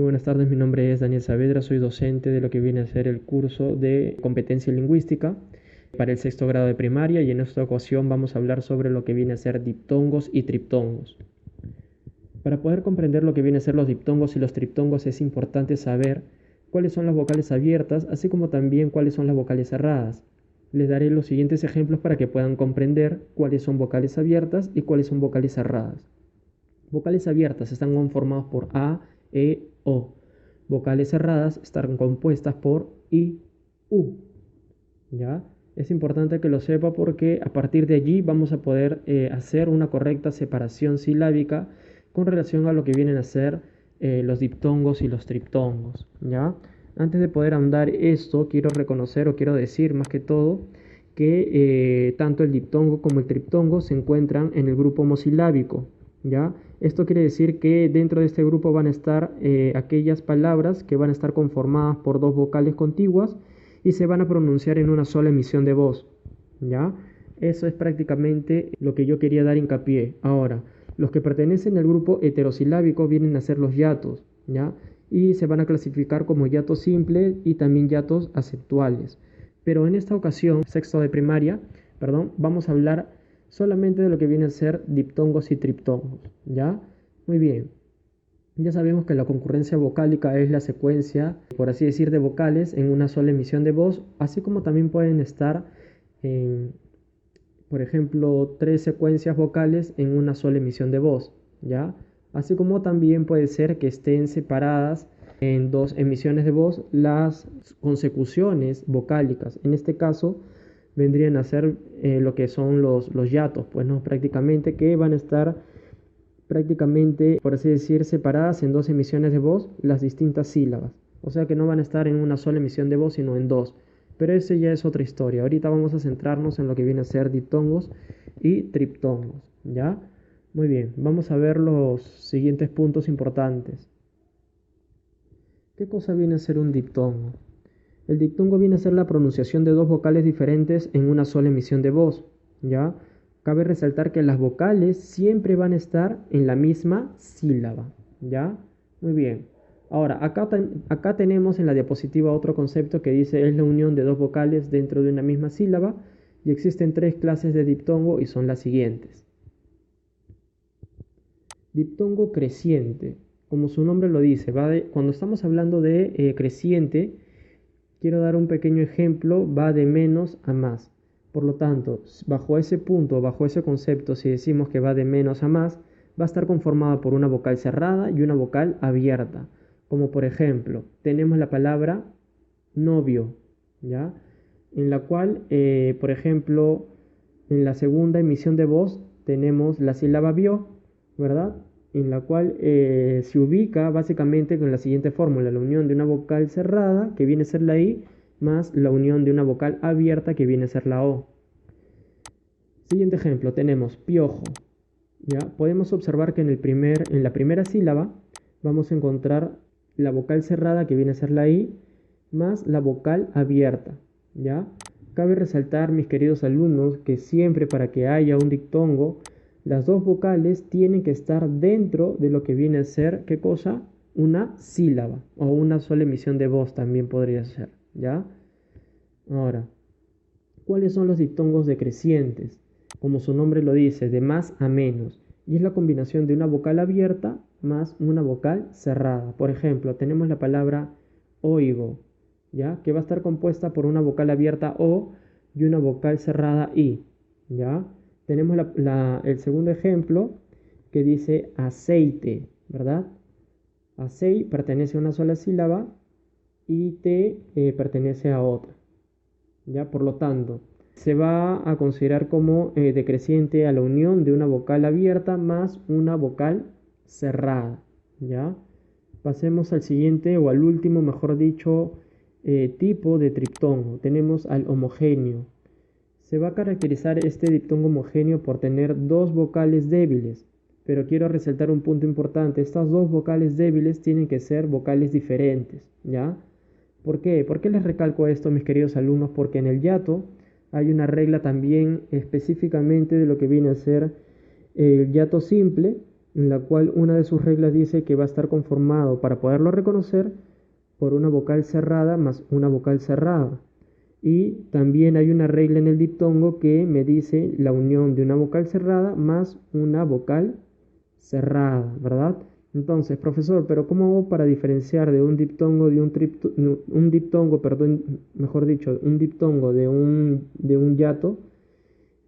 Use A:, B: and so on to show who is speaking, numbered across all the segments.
A: Buenas tardes, mi nombre es Daniel Saavedra, soy docente de lo que viene a ser el curso de competencia lingüística para el sexto grado de primaria, y en esta ocasión vamos a hablar sobre lo que viene a ser diptongos y triptongos. Para poder comprender lo que viene a ser los diptongos y los triptongos es importante saber cuáles son las vocales abiertas, así como también cuáles son las vocales cerradas. Les daré los siguientes ejemplos para que puedan comprender cuáles son vocales abiertas y cuáles son vocales cerradas. Vocales abiertas están conformadas por A, E, O. Vocales cerradas están compuestas por I, U. ¿Ya? Es importante que lo sepa porque a partir de allí vamos a poder hacer una correcta separación silábica con relación a lo que vienen a ser los diptongos y los triptongos. ¿Ya? Antes de poder ahondar esto, quiero reconocer o quiero decir más que todo que tanto el diptongo como el triptongo se encuentran en el grupo homosilábico. ¿Ya? Esto quiere decir que dentro de este grupo van a estar aquellas palabras que van a estar conformadas por dos vocales contiguas y se van a pronunciar en una sola emisión de voz. ¿Ya? Eso es prácticamente lo que yo quería dar hincapié. Ahora, los que pertenecen al grupo heterosilábico vienen a ser los hiatos, ¿ya? Y se van a clasificar como hiatos simples y también hiatos acentuales. Pero en esta ocasión, sexto de primaria, vamos a hablar solamente de lo que viene a ser diptongos y triptongos, ¿ya? Muy bien. Ya sabemos que la concurrencia vocálica es la secuencia, por así decir, de vocales en una sola emisión de voz, así como también pueden estar, por ejemplo, 3 secuencias vocales en una sola emisión de voz, ¿ya? Así como también puede ser que estén separadas en 2 emisiones de voz las consecuciones vocálicas. En este caso vendrían a ser lo que son los hiatos, pues no, prácticamente, que van a estar prácticamente, por así decir, separadas en 2 emisiones de voz las distintas sílabas. O sea que no van a estar en una sola emisión de voz, sino en 2. Pero ese ya es otra historia. Ahorita vamos a centrarnos en lo que viene a ser diptongos y triptongos, ¿ya? Muy bien, vamos a ver los siguientes puntos importantes. ¿Qué cosa viene a ser un diptongo? El diptongo viene a ser la pronunciación de 2 vocales diferentes en una sola emisión de voz, ¿ya? Cabe resaltar que las vocales siempre van a estar en la misma sílaba, ¿ya? Muy bien. Ahora, acá tenemos en la diapositiva otro concepto que dice es la unión de 2 vocales dentro de una misma sílaba, y existen 3 clases de diptongo y son las siguientes. Diptongo creciente, como su nombre lo dice, cuando estamos hablando de creciente, quiero dar un pequeño ejemplo, va de menos a más. Por lo tanto, bajo ese punto, bajo ese concepto, si decimos que va de menos a más, va a estar conformada por una vocal cerrada y una vocal abierta. Como por ejemplo, tenemos la palabra novio, ¿ya? En la cual, por ejemplo, en la segunda emisión de voz tenemos la sílaba vio, ¿verdad? En la cual se ubica básicamente con la siguiente fórmula: la unión de una vocal cerrada, que viene a ser la I, más la unión de una vocal abierta, que viene a ser la O. Siguiente ejemplo, tenemos piojo. ¿Ya? Podemos observar que en la primera sílaba vamos a encontrar la vocal cerrada, que viene a ser la I, más la vocal abierta, ¿ya? Cabe resaltar, mis queridos alumnos, que siempre para que haya un diptongo, las 2 vocales tienen que estar dentro de lo que viene a ser, ¿qué cosa? Una sílaba, o una sola emisión de voz también podría ser, ¿ya? Ahora, ¿cuáles son los diptongos decrecientes? Como su nombre lo dice, de más a menos, y es la combinación de una vocal abierta más una vocal cerrada. Por ejemplo, tenemos la palabra oigo, ¿ya? Que va a estar compuesta por una vocal abierta O y una vocal cerrada I, ¿ya? Tenemos el segundo ejemplo, que dice aceite, ¿verdad? Acei pertenece a una sola sílaba y te pertenece a otra, ¿ya? Por lo tanto, se va a considerar como decreciente a la unión de una vocal abierta más una vocal cerrada, ¿ya? Pasemos al siguiente, o al último, mejor dicho, tipo de triptongo. Tenemos al homogéneo. Se va a caracterizar este diptongo homogéneo por tener 2 vocales débiles, pero quiero resaltar un punto importante: estas 2 vocales débiles tienen que ser vocales diferentes, ¿ya? ¿Por qué? ¿Por qué les recalco esto, mis queridos alumnos? Porque en el hiato hay una regla también específicamente de lo que viene a ser el hiato simple, en la cual una de sus reglas dice que va a estar conformado, para poderlo reconocer, por una vocal cerrada más una vocal cerrada. Y también hay una regla en el diptongo que me dice la unión de una vocal cerrada más una vocal cerrada, ¿verdad? Entonces, profesor, pero ¿cómo hago para diferenciar de un diptongo de un diptongo, perdón, mejor dicho, un diptongo de un hiato?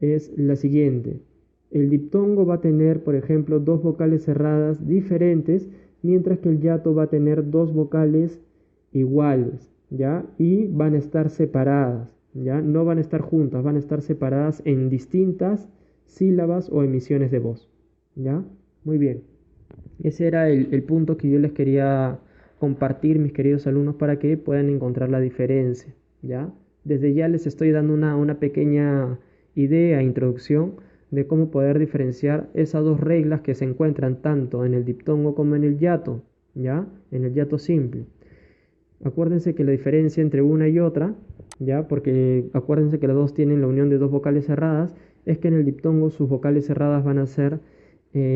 A: Es la siguiente. El diptongo va a tener, por ejemplo, dos vocales cerradas diferentes, mientras que el hiato va a tener dos vocales iguales, ¿ya? Y van a estar separadas, ¿ya? No van a estar juntas, van a estar separadas en distintas sílabas o emisiones de voz, ¿ya? Muy bien. Ese era el punto que yo les quería compartir, mis queridos alumnos, para que puedan encontrar la diferencia, ¿ya? Desde ya les estoy dando una pequeña idea, introducción de cómo poder diferenciar esas dos reglas que se encuentran tanto en el diptongo como en el hiato, ¿ya? En el hiato simple. Acuérdense que la diferencia entre una y otra, ¿ya? Porque acuérdense que las dos tienen la unión de dos vocales cerradas, es que en el diptongo sus vocales cerradas van a ser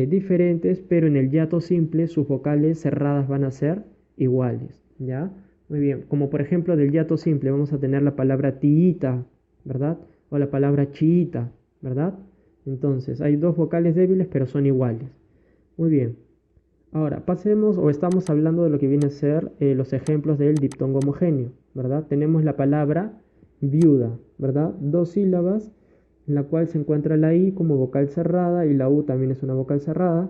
A: diferentes, pero en el hiato simple sus vocales cerradas van a ser iguales, ¿ya? Muy bien, como por ejemplo del hiato simple vamos a tener la palabra tiita, ¿verdad? O la palabra chiita, ¿verdad? Entonces hay dos vocales débiles, pero son iguales. Muy bien. Ahora, pasemos o estamos hablando de lo que viene a ser los ejemplos del diptongo homogéneo, ¿verdad? Tenemos la palabra viuda, ¿verdad? Dos sílabas en la cual se encuentra la I como vocal cerrada y la U también es una vocal cerrada.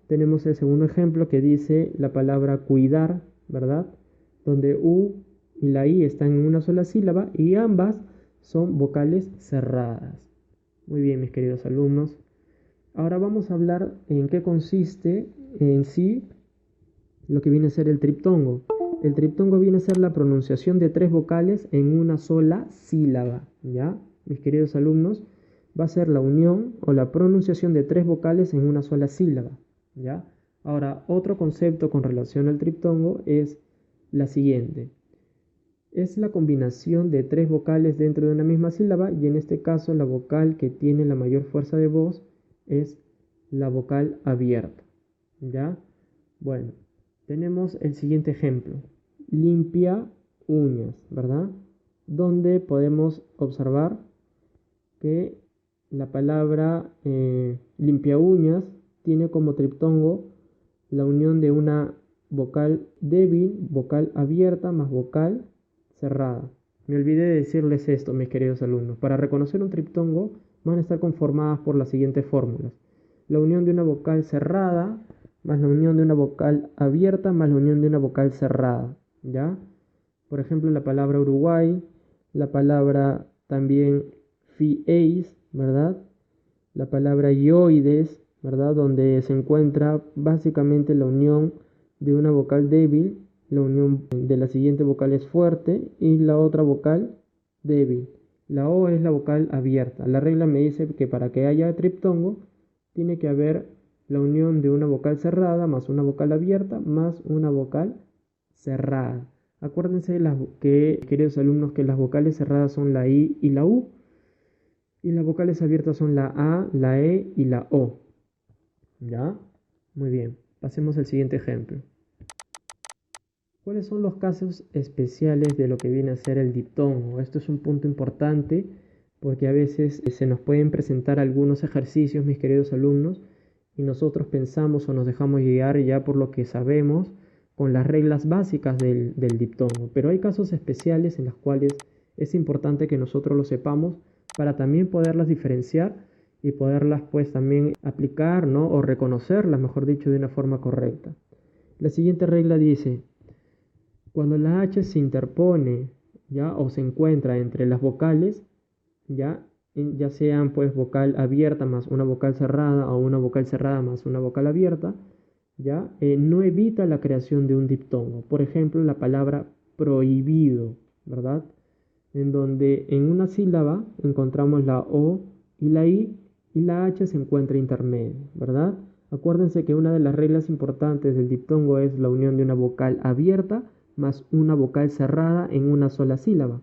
A: Tenemos el segundo ejemplo que dice la palabra cuidar, ¿verdad? Donde U y la I están en una sola sílaba y ambas son vocales cerradas. Muy bien, mis queridos alumnos. Ahora vamos a hablar en qué consiste en sí lo que viene a ser el triptongo. El triptongo viene a ser la pronunciación de tres vocales en una sola sílaba, ¿ya? Mis queridos alumnos, va a ser la unión o la pronunciación de tres vocales en una sola sílaba, ¿ya? Ahora, otro concepto con relación al triptongo es la siguiente. Es la combinación de tres vocales dentro de una misma sílaba y en este caso la vocal que tiene la mayor fuerza de voz es la vocal abierta, ¿ya? Bueno, tenemos el siguiente ejemplo. Limpia uñas, ¿verdad? Donde podemos observar que la palabra limpia uñas tiene como triptongo la unión de una vocal débil, vocal abierta más vocal cerrada. Me olvidé de decirles esto, mis queridos alumnos. Para reconocer un triptongo van a estar conformadas por las siguientes fórmulas. La unión de una vocal cerrada más la unión de una vocal abierta más la unión de una vocal cerrada, ¿ya? Por ejemplo, la palabra Uruguay, la palabra también FIEIS, ¿verdad? La palabra ioides, ¿verdad? Donde se encuentra básicamente la unión de una vocal débil, la unión de la siguiente vocal es fuerte y la otra vocal débil. La O es la vocal abierta. La regla me dice que para que haya triptongo tiene que haber la unión de una vocal cerrada más una vocal abierta más una vocal cerrada. Acuérdense queridos alumnos, que las vocales cerradas son la I y la U y las vocales abiertas son la A, la E y la O. ¿Ya? Muy bien. Pasemos al siguiente ejemplo. ¿Cuáles son los casos especiales de lo que viene a ser el diptongo? Esto es un punto importante porque a veces se nos pueden presentar algunos ejercicios, mis queridos alumnos, y nosotros pensamos o nos dejamos guiar ya por lo que sabemos con las reglas básicas del diptongo. Pero hay casos especiales en los cuales es importante que nosotros lo sepamos para también poderlas diferenciar y poderlas pues también aplicar, ¿no? O reconocerlas, mejor dicho, de una forma correcta. La siguiente regla dice: cuando la H se interpone, ¿ya? O se encuentra entre las vocales, ¿ya? Ya sean pues vocal abierta más una vocal cerrada o una vocal cerrada más una vocal abierta, ¿ya? No evita la creación de un diptongo. Por ejemplo, la palabra prohibido, ¿verdad? En donde en una sílaba encontramos la O y la I y la H se encuentra intermedio, ¿verdad? Acuérdense que una de las reglas importantes del diptongo es la unión de una vocal abierta más una vocal cerrada en una sola sílaba.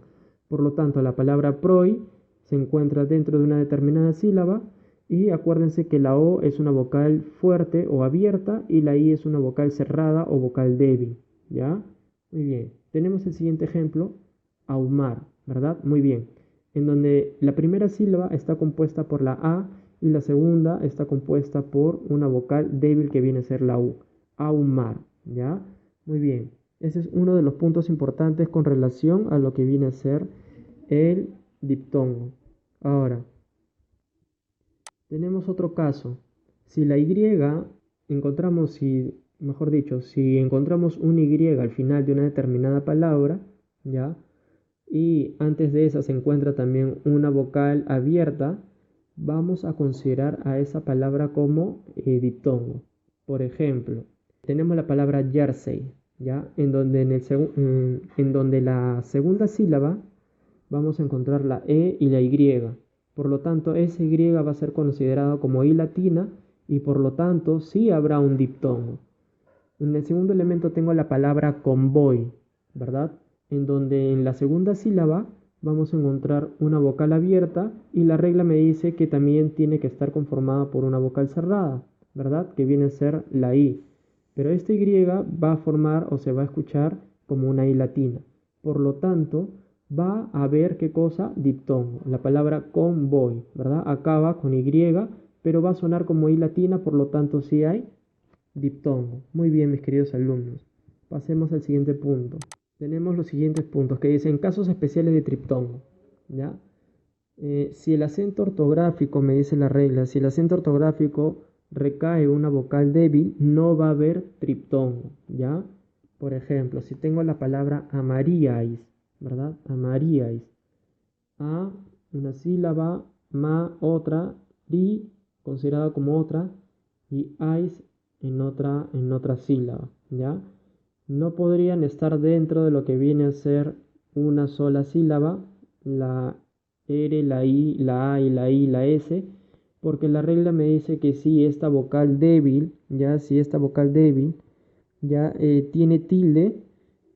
A: Por lo tanto, la palabra proi se encuentra dentro de una determinada sílaba Y acuérdense que la O es una vocal fuerte o abierta y la I es una vocal cerrada o vocal débil, ¿ya? Muy bien. Tenemos el siguiente ejemplo, ahumar, ¿verdad? Muy bien. En donde la primera sílaba está compuesta por la A y la segunda está compuesta por una vocal débil que viene a ser la U. Ahumar, ¿ya? Muy bien. Ese es uno de los puntos importantes con relación a lo que viene a ser el diptongo. Ahora, tenemos otro caso. Si la Y encontramos, si encontramos un Y al final de una determinada palabra, ¿ya? Y antes de esa se encuentra también una vocal abierta, vamos a considerar a esa palabra como diptongo. Por ejemplo, tenemos la palabra jersey, ¿ya? En donde la segunda sílaba vamos a encontrar la E y la Y. Por lo tanto, esa Y va a ser considerada como I latina y por lo tanto sí habrá un diptongo. En el segundo elemento tengo la palabra convoy, ¿verdad? En donde en la segunda sílaba vamos a encontrar una vocal abierta y la regla me dice que también tiene que estar conformada por una vocal cerrada, ¿verdad? Que viene a ser la I. Pero esta Y va a formar o se va a escuchar como una I latina. Por lo tanto, va a haber qué cosa, diptongo. La palabra convoy, ¿verdad? Acaba con Y, pero va a sonar como I latina, por lo tanto sí hay diptongo. Muy bien, mis queridos alumnos. Pasemos al siguiente punto. Tenemos los siguientes puntos que dicen casos especiales de triptongo, ¿ya? Si el acento ortográfico, me dice la regla, si el acento ortográfico recae una vocal débil, no va a haber triptongo, ¿ya? Por ejemplo, si tengo la palabra amaríais, ¿verdad? Amaríais. A, una sílaba, ma, otra, ri, considerada como otra, y ais en otra sílaba, ¿ya? No podrían estar dentro de lo que viene a ser una sola sílaba, la R, la I, la A y la I, la S, porque la regla me dice que si esta vocal débil, ya, si esta vocal débil ya tiene tilde,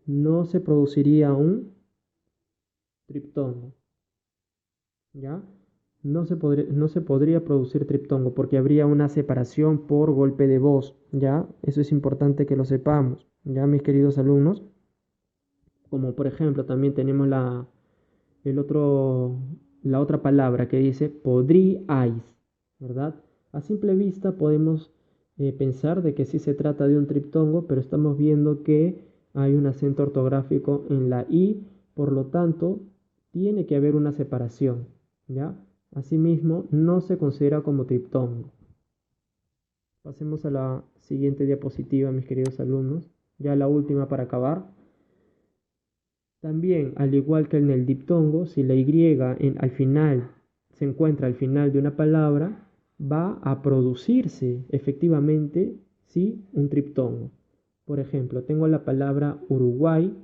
A: no se produciría un triptongo, ¿ya? No se podría producir triptongo porque habría una separación por golpe de voz, ¿ya? Eso es importante que lo sepamos, ¿ya, mis queridos alumnos? Como por ejemplo también tenemos el otro, la otra palabra que dice podríais, ¿verdad? A simple vista podemos pensar de que sí se trata de un triptongo, pero estamos viendo que hay un acento ortográfico en la I, por lo tanto, tiene que haber una separación, ¿ya? Asimismo, no se considera como triptongo. Pasemos a la siguiente diapositiva, mis queridos alumnos, ya la última para acabar. También, al igual que en el diptongo, si la Y al final se encuentra al final de una palabra, va a producirse efectivamente, sí, un triptongo. Por ejemplo, tengo la palabra Uruguay,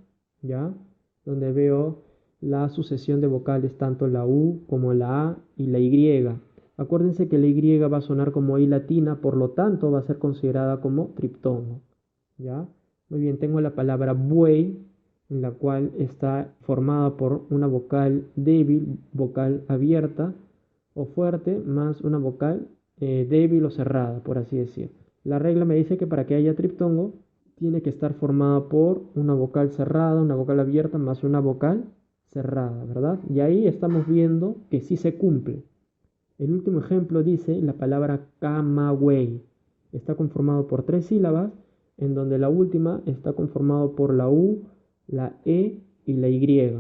A: ¿ya? Donde veo la sucesión de vocales, tanto la U como la A y la Y. Acuérdense que la Y va a sonar como I latina, por lo tanto va a ser considerada como triptongo, ¿ya? Muy bien, tengo la palabra buey, en la cual está formada por una vocal débil, vocal abierta o fuerte, más una vocal débil o cerrada, por así decir. La regla me dice que para que haya triptongo tiene que estar formada por una vocal cerrada, una vocal abierta, más una vocal cerrada, ¿verdad? Y ahí estamos viendo que sí se cumple. El último ejemplo dice la palabra camagüey. Está conformado por tres sílabas, en donde la última está conformado por la U, la E y la Y.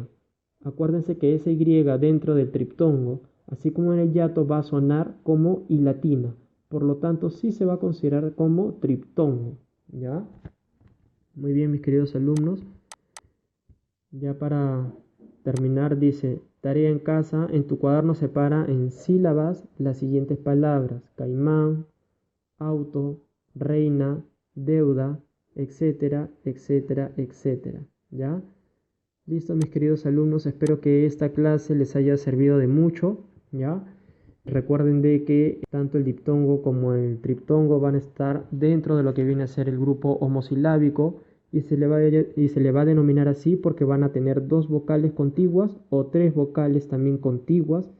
A: Acuérdense que esa Y dentro del triptongo, así como en el yato, va a sonar como I latina. Por lo tanto, sí se va a considerar como triptongo, ¿ya? Muy bien, mis queridos alumnos. Ya para terminar, dice, tarea en casa, en tu cuaderno separa en sílabas las siguientes palabras: caimán, auto, reina, deuda, etcétera, etcétera, etcétera. ¿Ya? Listo, mis queridos alumnos, espero que esta clase les haya servido de mucho, ¿ya? Recuerden de que tanto el diptongo como el triptongo van a estar dentro de lo que viene a ser el grupo homosilábico y se le va a denominar así porque van a tener dos vocales contiguas o tres vocales también contiguas,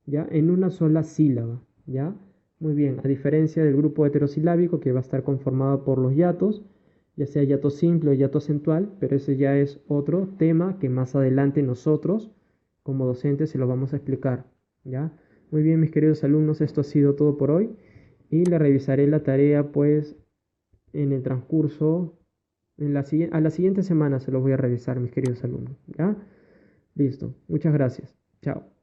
A: ¿ya? En una sola sílaba, ¿ya? Muy bien, a diferencia del grupo heterosilábico que va a estar conformado por los hiatos, ya sea hiato simple o hiato acentual, pero ese ya es otro tema que más adelante nosotros como docentes se lo vamos a explicar, ¿ya? Muy bien, mis queridos alumnos, esto ha sido todo por hoy y le revisaré la tarea pues en el transcurso, a la siguiente semana se los voy a revisar, mis queridos alumnos, ¿ya? Listo, muchas gracias. Chao.